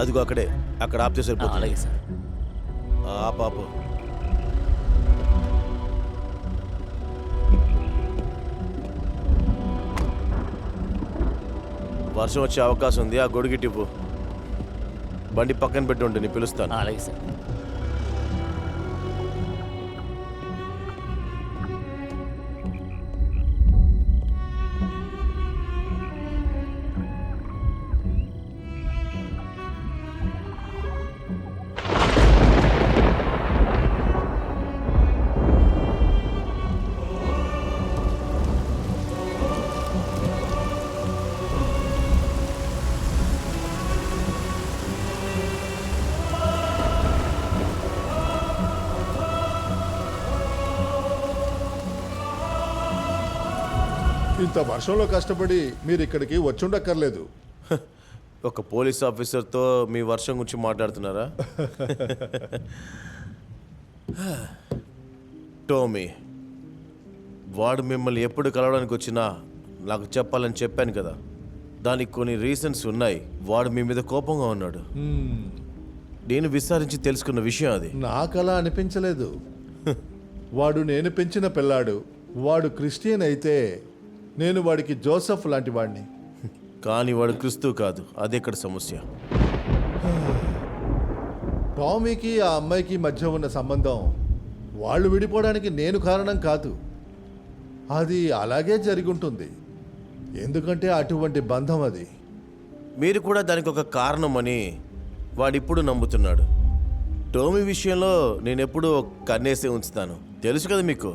అదిగో అక్కడే, అక్కడ ఆపితే సరిపోతుంది. అలాగే సార్. ఆ పాపు వర్షం వచ్చే అవకాశం ఉంది. ఆ గొడుగిటివ్వు. బండి పక్కన పెట్టి ఉంటే నేను పిలుస్తాను. అలాగే సార్. ఇంత వర్షంలో కష్టపడి మీరు ఇక్కడికి వచ్చుండక్కర్లేదు. ఒక పోలీస్ ఆఫీసర్తో మీ వర్షం గురించి మాట్లాడుతున్నారా? టోమీ, వాడు మిమ్మల్ని ఎప్పుడు కలవడానికి వచ్చినా నాకు చెప్పాలని చెప్పాను కదా. దానికి కొన్ని రీజన్స్ ఉన్నాయి. వాడు మీ మీద కోపంగా ఉన్నాడు. నేను విచారించి తెలుసుకున్న విషయం అది. నాకలా అనిపించలేదు. వాడు నేను పెంచిన పిల్లాడు. వాడు క్రిస్టియన్ అయితే నేను వాడికి జోసెఫ్ లాంటి వాడిని. కానీ వాడు క్రిస్తు కాదు. అదే ఇక్కడ సమస్య. టామీకి ఆ అమ్మాయికి మధ్య ఉన్న సంబంధం వాళ్ళు విడిపోవడానికి నేను కారణం కాదు. అది అలాగే జరిగి ఉంటుంది. ఎందుకంటే అటువంటి బంధం అది. మీరు కూడా దానికి ఒక కారణం అని వాడిప్పుడు నమ్ముతున్నాడు. టోమీ విషయంలో నేను ఎప్పుడూ కన్నేసే ఉంచుతాను. తెలుసు కదా మీకు.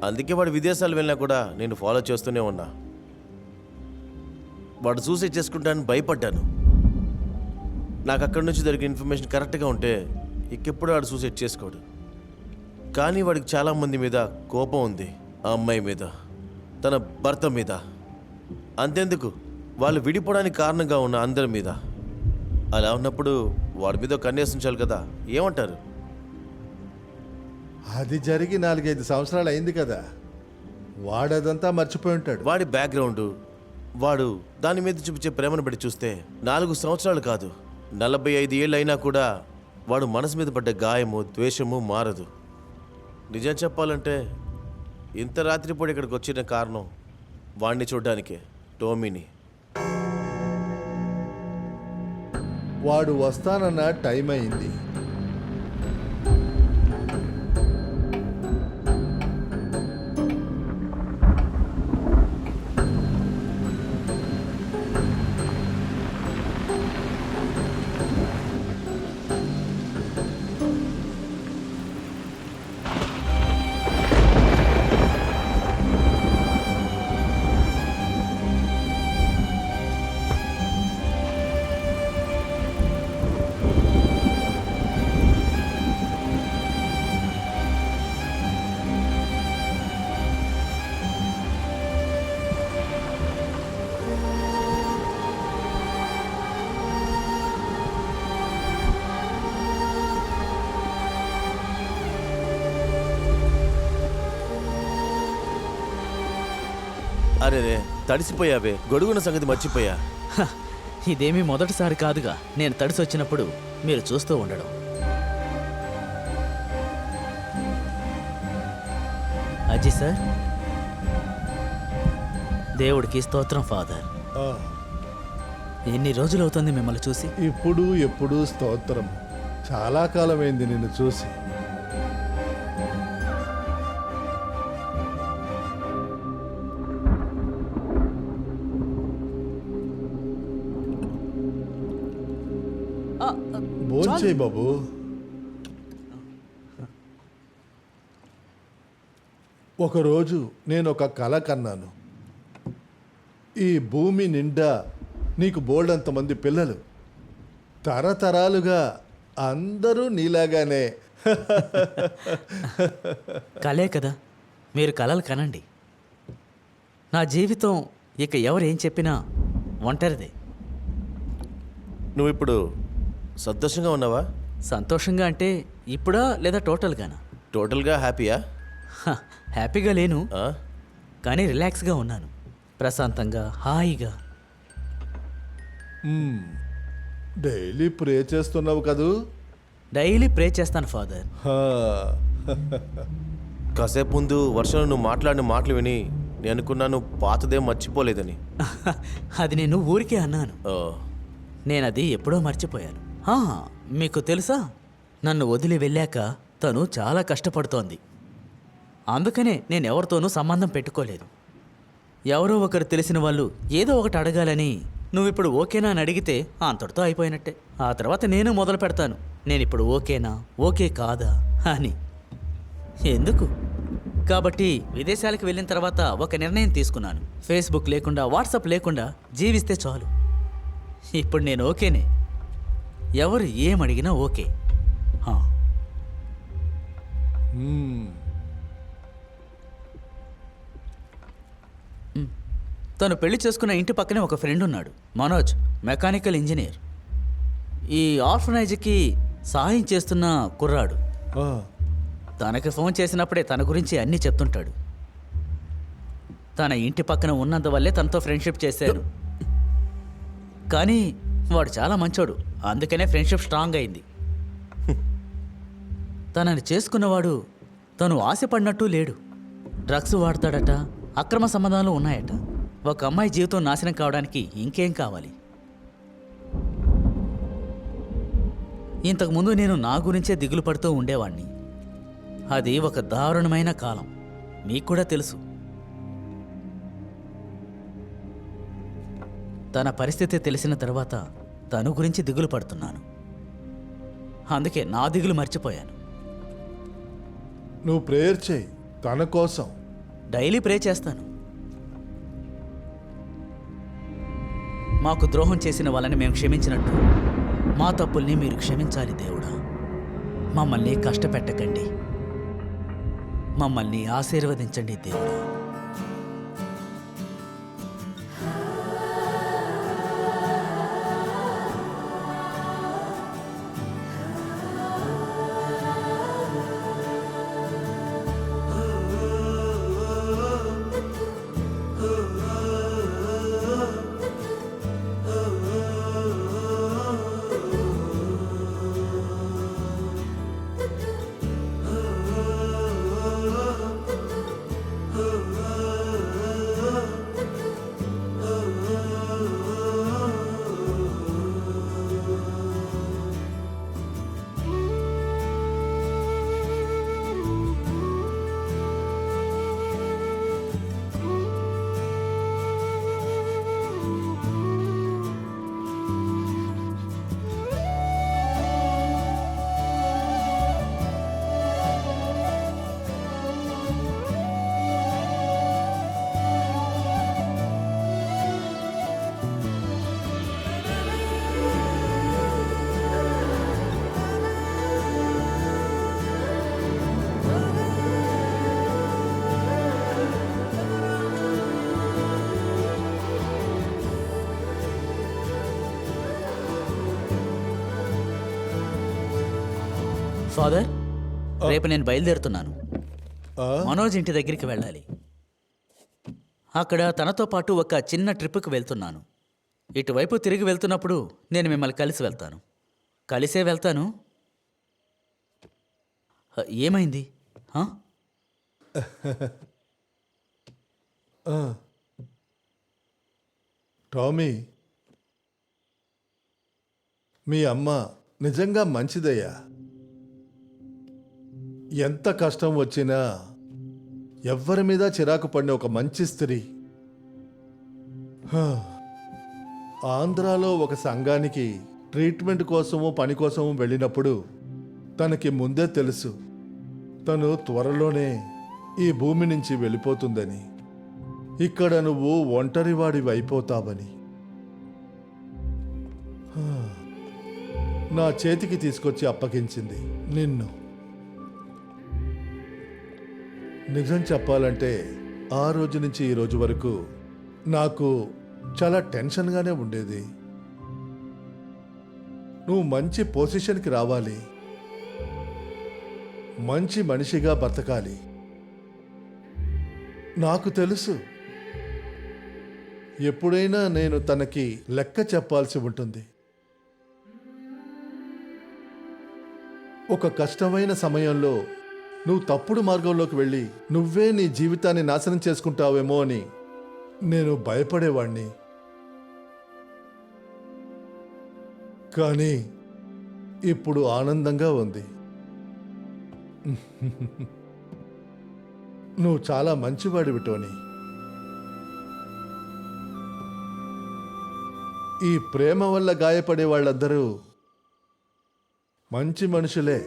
అందుకే వాడు విదేశాలు వెళ్ళినా కూడా నేను ఫాలో చేస్తూనే ఉన్నా. వాడు సూసైడ్ చేసుకుంటానని భయపడ్డాను. నాకు అక్కడి నుంచి దొరికిన ఇన్ఫర్మేషన్ కరెక్ట్గా ఉంటే ఇంకెప్పుడు వాడు సూసైడ్ చేసుకోడు. కానీ వాడికి చాలామంది మీద కోపం ఉంది. ఆ అమ్మాయి మీద, తన భర్త మీద, అంతెందుకు వాళ్ళు విడిపోవడానికి కారణంగా ఉన్న అందరి మీద. అలా ఉన్నప్పుడు వాడి మీద కన్నేసి ఉంచాలి కదా. ఏమంటారు? అది జరిగి 4-5 సంవత్సరాలు అయింది కదా. వాడదంతా మర్చిపోయి ఉంటాడు. వాడి బ్యాక్గ్రౌండ్, వాడు దాని మీద చూపించే ప్రేమను బట్టి చూస్తే 4 సంవత్సరాలు కాదు, 45 ఏళ్ళు అయినా కూడా వాడు మనసు మీద పడ్డ గాయము, ద్వేషము మారదు. నిజం చెప్పాలంటే ఇంత రాత్రిపూట ఇక్కడికి వచ్చిన కారణం వాడిని చూడ్డానికే, టోమీని. వాడు వస్తానన్న టైం అయింది. అరే రే, తడిసిపోయావే. గొడుగున సంగతి మర్చిపోయా. ఇదేమీ మొదటిసారి కాదుగా నేను తడిసి వచ్చినప్పుడు మీరు చూస్తూ ఉండడం. అజీ సార్, దేవుడికి స్తోత్రం ఫాదర్. ఎన్ని రోజులు అవుతుంది మిమ్మల్ని చూసి? ఇప్పుడు ఎప్పుడు స్తోత్రం. చాలా కాలమైంది నిన్ను చూసి. భోంచేయి బాబు. ఒకరోజు నేను ఒక కల కన్నాను. ఈ భూమి నిండా నీకు బోల్డంతమంది పిల్లలు, తరతరాలుగా అందరూ నీలాగానే. కలే కదా, మీరు కలలు కనండి. నా జీవితం ఇక ఎవరేం చెప్పినా ఒంటరిదే. నువ్వు ఇప్పుడు సంతోషంగా ఉన్నావా? సంతోషంగా అంటే ఇప్పుడా లేదా టోటల్గానా? టోటల్గా హ్యాపీయా? హ్యాపీగా లేను, కానీ రిలాక్స్గా ఉన్నాను. ప్రశాంతంగా, హాయిగా. డైలీ ప్రే చేస్తున్నావు కదూ? డైలీ ప్రే చేస్తాను ఫాదర్. హా. కాసేపు ముందు వర్షంలో నువ్వు మాట్లాడిన మాటలు విని నేను అనుకున్నాను పాతదేం మర్చిపోలేదని. అది నేను ఊరికే అన్నాను. ఓ, నేనది ఎప్పుడో మర్చిపోయాను. మీకు తెలుసా, నన్ను వదిలి వెళ్ళాక తను చాలా కష్టపడుతోంది. అందుకనే నేను ఎవరితోనూ సంబంధం పెట్టుకోలేదు. ఎవరో ఒకరు తెలిసిన వాళ్ళు ఏదో ఒకటి అడగాలని, నువ్విప్పుడు ఓకేనా అని అడిగితే అంతటితో అయిపోయినట్టే. ఆ తర్వాత నేను మొదలు పెడతాను, నేనిప్పుడు ఓకేనా, ఓకే కాదా అని. ఎందుకు? కాబట్టి విదేశాలకు వెళ్ళిన తర్వాత ఒక నిర్ణయం తీసుకున్నాను. ఫేస్బుక్ లేకుండా, వాట్సాప్ లేకుండా జీవిస్తే చాలు. ఇప్పుడు నేను ఓకేనే. ఎవరు ఏమడిగినా ఓకే. తను పెళ్లి చేసుకున్న ఇంటి పక్కనే ఒక ఫ్రెండ్ ఉన్నాడు, మనోజ్, మెకానికల్ ఇంజనీర్. ఈ ఆర్ఫనైజ్కి సహాయం చేస్తున్న కుర్రాడు. ఆ. తనకి ఫోన్ చేసినప్పుడే తన గురించి అన్నీ చెప్తుంటాడు. తన ఇంటి పక్కన ఉన్నందువల్లే తనతో ఫ్రెండ్షిప్ చేశాను. కానీ వాడు చాలా మంచోడు, అందుకనే ఫ్రెండ్షిప్ స్ట్రాంగ్ అయింది. తనని చేసుకున్నవాడు తను ఆశపడినట్టు లేడు. డ్రగ్స్ వాడతాడట, అక్రమ సంబంధాలు ఉన్నాయట. ఒక అమ్మాయి జీవితం నాశనం కావడానికి ఇంకేం కావాలి? ఇంతకుముందు నేను నా గురించే దిగులు పడుతూ ఉండేవాణ్ణి. అది ఒక దారుణమైన కాలం, మీకు కూడా తెలుసు. తన పరిస్థితి తెలిసిన తర్వాత తను గురించి దిగులు పడుతున్నాను. అందుకే నా దిగులు మర్చిపోయాను. నువ్వు ప్రేయర్ చేయి తన కోసం. డైలీ ప్రే చేస్తాను. మాకు ద్రోహం చేసిన వాళ్ళని మేము క్షమించినట్టు మా తప్పుల్ని మీరు క్షమించాలి దేవుడా. మమ్మల్ని కష్టపెట్టకండి, మమ్మల్ని ఆశీర్వదించండి దేవుడా. ఫాదర్, రేపు నేను బయలుదేరుతున్నాను. ఆ? మనోజ్ ఇంటి దగ్గరికి వెళ్ళాలి. అక్కడ తనతో పాటు ఒక చిన్న ట్రిప్కి వెళ్తున్నాను. ఇటువైపు తిరిగి వెళ్తున్నప్పుడు నేను మిమ్మల్ని కలిసి వెళ్తాను. కలిసే వెళ్తాను. ఏమైంది? టామీ, మీ అమ్మ నిజంగా మంచిదయ్యా. ఎంత కష్టం వచ్చినా ఎవ్వరి మీద చిరాకు పడిన ఒక మంచి స్త్రీ. హా. ఆంధ్రాలో ఒక సంఘానికి ట్రీట్మెంట్ కోసము పని కోసము వెళ్ళినప్పుడు తనకి ముందే తెలుసు తను త్వరలోనే ఈ భూమి నుంచి వెళ్ళిపోతుందని, ఇక్కడ నువ్వు ఒంటరివాడివి అయిపోతావని. హా. నా చేతికి తీసుకొచ్చి అప్పగించింది నిన్ను. నిజం చెప్పాలంటే ఆ రోజు నుంచి ఈ రోజు వరకు నాకు చాలా టెన్షన్గానే ఉండేది. నువ్వు మంచి పొజిషన్కి రావాలి, మంచి మనిషిగా బతకాలి. నాకు తెలుసు ఎప్పుడైనా నేను తనకి లెక్క చెప్పాల్సి ఉంటుంది. ఒక కష్టమైన సమయంలో నువ్వు తప్పుడు మార్గంలోకి వెళ్ళి నువ్వే నీ జీవితాన్ని నాశనం చేసుకుంటావేమో అని నేను భయపడేవాణ్ణి. కానీ ఇప్పుడు ఆనందంగా ఉంది. నువ్వు చాలా మంచివాడివి టోనీ. ఈ ప్రేమ వల్ల గాయపడే వాళ్ళందరూ మంచి మనుషులే.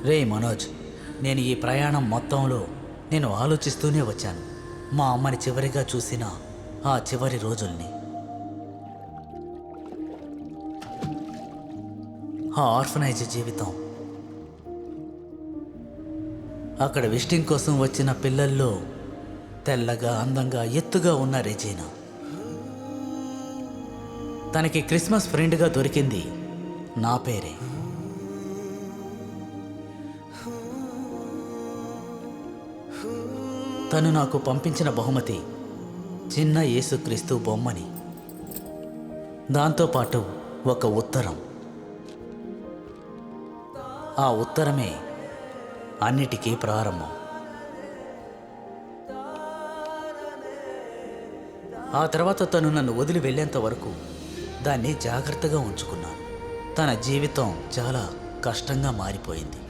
రే మనోజ్, నేను ఈ ప్రయాణం మొత్తంలో నేను ఆలోచిస్తూనే వచ్చాను. మా అమ్మని చివరిగా చూసిన ఆ చివరి రోజుల్ని, ఆ ఆర్ఫనైజ్ జీవితం, అక్కడ విజిటింగ్ కోసం వచ్చిన పిల్లల్లో తెల్లగా అందంగా ఎత్తుగా ఉన్న రెజీనా. తనకి క్రిస్మస్ ఫ్రెండ్గా దొరికింది నా పేరే. తను నాకు పంపించిన బహుమతి చిన్న యేసుక్రీస్తు బొమ్మని, దాంతోపాటు ఒక ఉత్తరం. ఆ ఉత్తరమే అన్నిటికీ ప్రారంభం. ఆ తర్వాత తను నన్ను వదిలి వెళ్ళేంత వరకు దాన్ని జాగ్రత్తగా ఉంచుకున్నాను. తన జీవితం చాలా కష్టంగా మారిపోయింది.